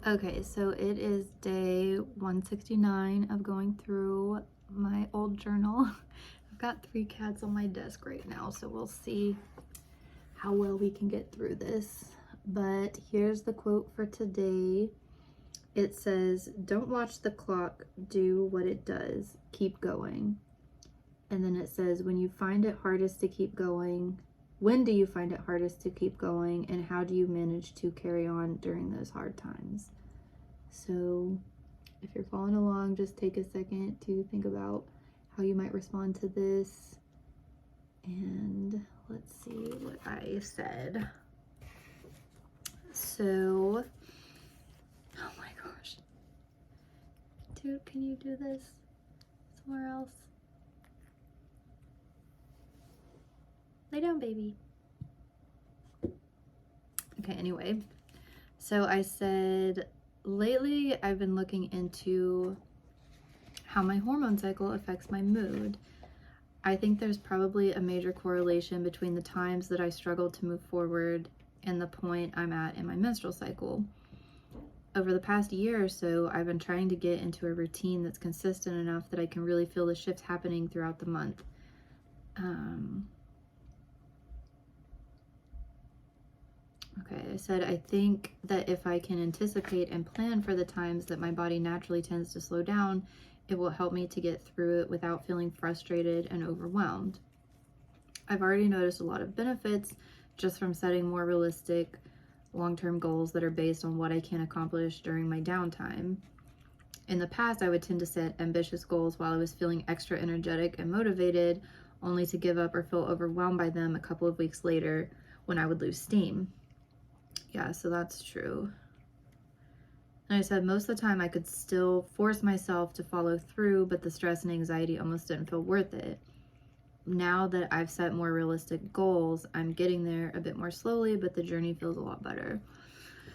Okay, so it is day 169 of going through my old journal. I've got 3 cats on my desk right now, so we'll see how well we can get through this. But here's the quote for today. It says, "Don't watch the clock, do what it does, keep going." And then it says, when do you find it hardest to keep going, and how do you manage to carry on during those hard times? So if you're following along, just take a second to think about how you might respond to this. And let's see what I said. So, oh my gosh. Dude, can you do this somewhere else? Lay down, baby. Okay, anyway. So I said, lately I've been looking into how my hormone cycle affects my mood. I think there's probably a major correlation between the times that I struggle to move forward and the point I'm at in my menstrual cycle. Over the past year or so, I've been trying to get into a routine that's consistent enough that I can really feel the shifts happening throughout the month. Okay, I said, I think that if I can anticipate and plan for the times that my body naturally tends to slow down, it will help me to get through it without feeling frustrated and overwhelmed. I've already noticed a lot of benefits just from setting more realistic long-term goals that are based on what I can accomplish during my downtime. In the past, I would tend to set ambitious goals while I was feeling extra energetic and motivated, only to give up or feel overwhelmed by them a couple of weeks later when I would lose steam. Yeah, so that's true. And I said most of the time I could still force myself to follow through, but the stress and anxiety almost didn't feel worth it. Now that I've set more realistic goals, I'm getting there a bit more slowly, but the journey feels a lot better.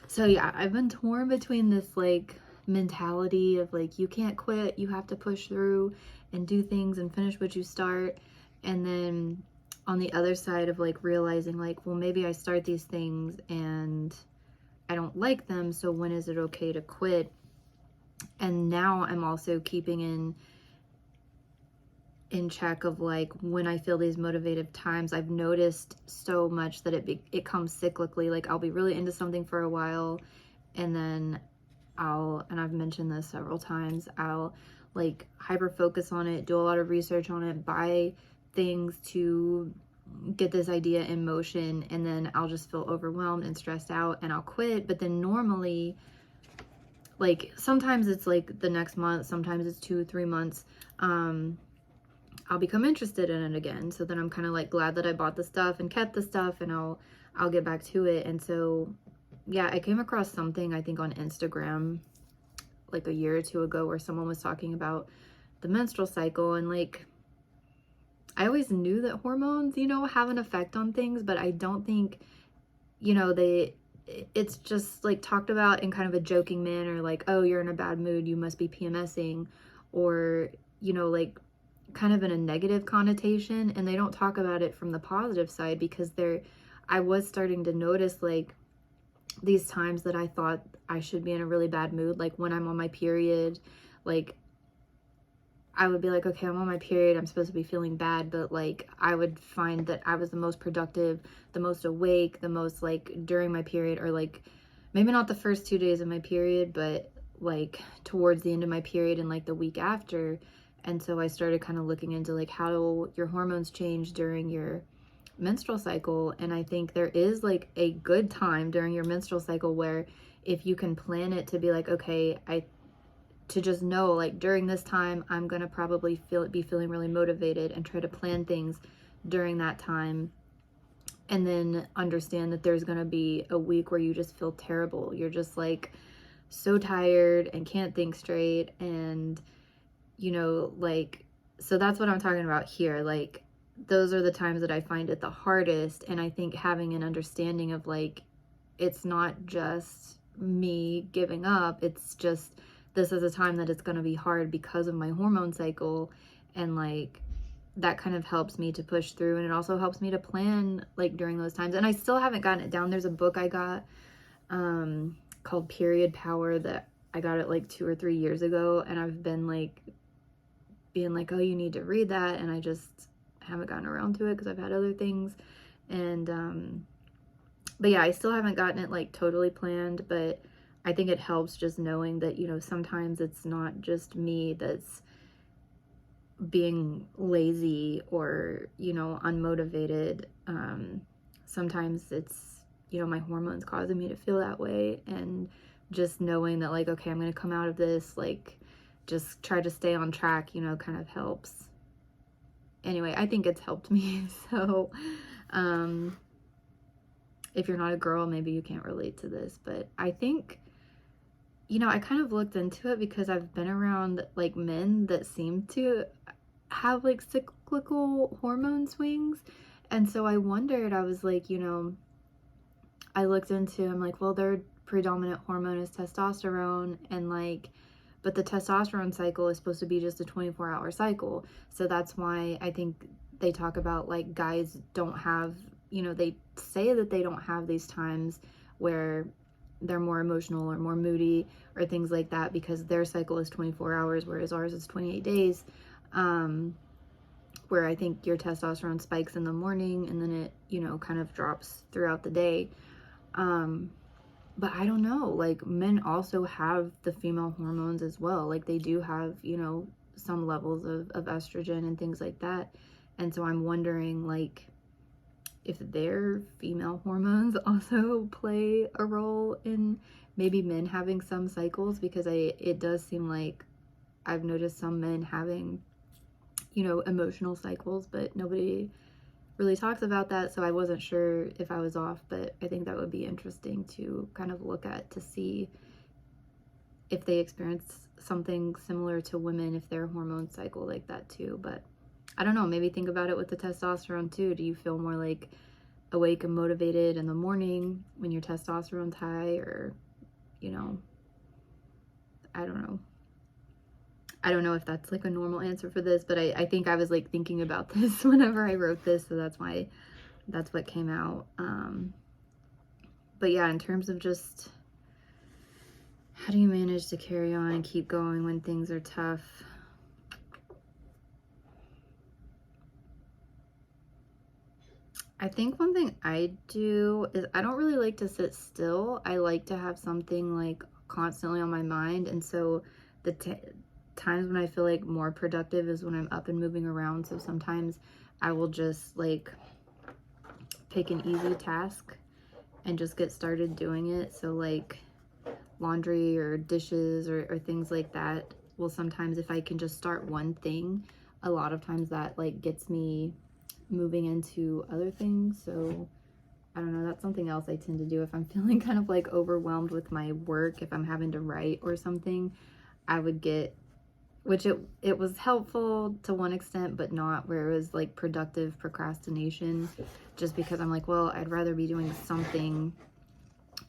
So yeah, I've been torn between this like mentality of like, you can't quit, you have to push through and do things and finish what you start. And then on the other side of like realizing like, well, maybe I start these things and I don't like them, so when is it okay to quit? And now I'm also keeping in check of like when I feel these motivated times. I've noticed so much that it comes cyclically. Like I'll be really into something for a while, and then and I've mentioned this several times, I'll like hyper focus on it, do a lot of research on it, buy things to get this idea in motion, and then I'll just feel overwhelmed and stressed out and I'll quit. But then normally, like sometimes it's like the next month, sometimes it's 2-3 months, I'll become interested in it again. So then I'm kind of like glad that I bought the stuff and kept the stuff, and I'll get back to it. And so yeah, I came across something I think on Instagram like a year or two ago where someone was talking about the menstrual cycle, and like I always knew that hormones, have an effect on things, but I don't think, it's just like talked about in kind of a joking manner, like, oh, you're in a bad mood, you must be PMSing, or, like kind of in a negative connotation. And they don't talk about it from the positive side, because I was starting to notice like these times that I thought I should be in a really bad mood, like when I'm on my period, like I would be like, okay, I'm on my period, I'm supposed to be feeling bad, but like I would find that I was the most productive, the most awake, the most like during my period, or like maybe not the first 2 days of my period, but like towards the end of my period and like the week after. And so I started kind of looking into like how your hormones change during your menstrual cycle. And I think there is like a good time during your menstrual cycle where if you can plan it to be like, okay, to just know like during this time I'm gonna probably be feeling really motivated, and try to plan things during that time. And then understand that there's gonna be a week where you just feel terrible, you're just like so tired and can't think straight, and like, so that's what I'm talking about here. Like those are the times that I find it the hardest. And I think having an understanding of like, it's not just me giving up, it's just this is a time that it's going to be hard because of my hormone cycle. And like that kind of helps me to push through, and it also helps me to plan like during those times. And I still haven't gotten it down. There's a book I got called Period Power that I got it like 2 or 3 years ago, and I've been like being like, oh, you need to read that, and I just haven't gotten around to it because I've had other things. And but yeah, I still haven't gotten it like totally planned, but I think it helps just knowing that, you know, sometimes it's not just me that's being lazy or, you know, unmotivated. Sometimes it's, you know, my hormones causing me to feel that way, and just knowing that like, okay, I'm going to come out of this, like just try to stay on track, you know, kind of helps. Anyway, I think it's helped me. So, if you're not a girl, maybe you can't relate to this, but I think, you know, I kind of looked into it because I've been around like men that seem to have like cyclical hormone swings. And so I wondered, I was like, you know, I looked into, I'm like, well, their predominant hormone is testosterone, and like, but the testosterone cycle is supposed to be just a 24-hour cycle. So that's why I think they talk about like guys don't have, you know, they say that they don't have these times where they're more emotional or more moody or things like that, because their cycle is 24 hours, whereas ours is 28 days. Where I think your testosterone spikes in the morning and then it, you know, kind of drops throughout the day. But I don't know, like men also have the female hormones as well. Like they do have, you know, some levels of estrogen and things like that. And so I'm wondering like if their female hormones also play a role in maybe men having some cycles, because it does seem like I've noticed some men having, you know, emotional cycles, but nobody really talks about that. So I wasn't sure if I was off, but I think that would be interesting to kind of look at to see if they experience something similar to women, if their hormones cycle like that too. But I don't know, maybe think about it with the testosterone too. Do you feel more like awake and motivated in the morning when your testosterone's high, or, you know, I don't know. I don't know if that's like a normal answer for this, but I think I was like thinking about this whenever I wrote this, so that's why that's what came out. But yeah, in terms of just how do you manage to carry on and keep going when things are tough? I think one thing I do is I don't really like to sit still. I like to have something like constantly on my mind, and so the times when I feel like more productive is when I'm up and moving around. So sometimes I will just like pick an easy task and just get started doing it. So like laundry or dishes or things like that. Well, sometimes if I can just start one thing, a lot of times that like gets me moving into other things. So I don't know, that's something else I tend to do if I'm feeling kind of like overwhelmed with my work. If I'm having to write or something, I would get, which it was helpful to one extent, but not where it was like productive procrastination, just because I'm like, well, I'd rather be doing something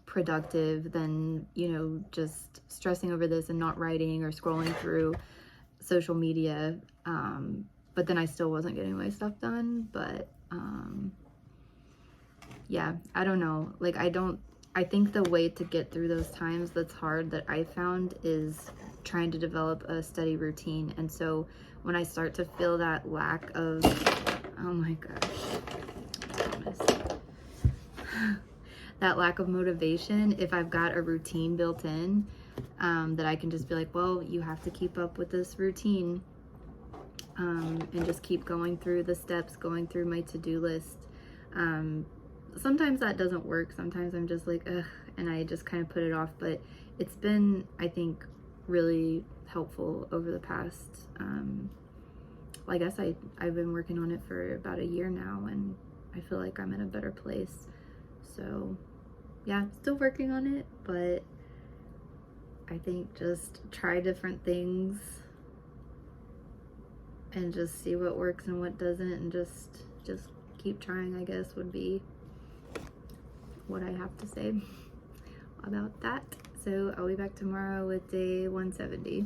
productive than, you know, just stressing over this and not writing or scrolling through social media. But then I still wasn't getting my stuff done. But yeah, I don't know. Like I think the way to get through those times that's hard that I found is trying to develop a steady routine. And so when I start to feel that lack of, oh my gosh, that lack of motivation, if I've got a routine built in, that I can just be like, well, you have to keep up with this routine, and just keep going through the steps, going through my to-do list. Sometimes that doesn't work. Sometimes I'm just like, ugh, and I just kind of put it off, but it's been, I think, really helpful over the past, well, I guess I've been working on it for about a year now, and I feel like I'm in a better place. So yeah, still working on it, but I think just try different things and just see what works and what doesn't, and just keep trying, I guess, would be what I have to say about that. So I'll be back tomorrow with day 170.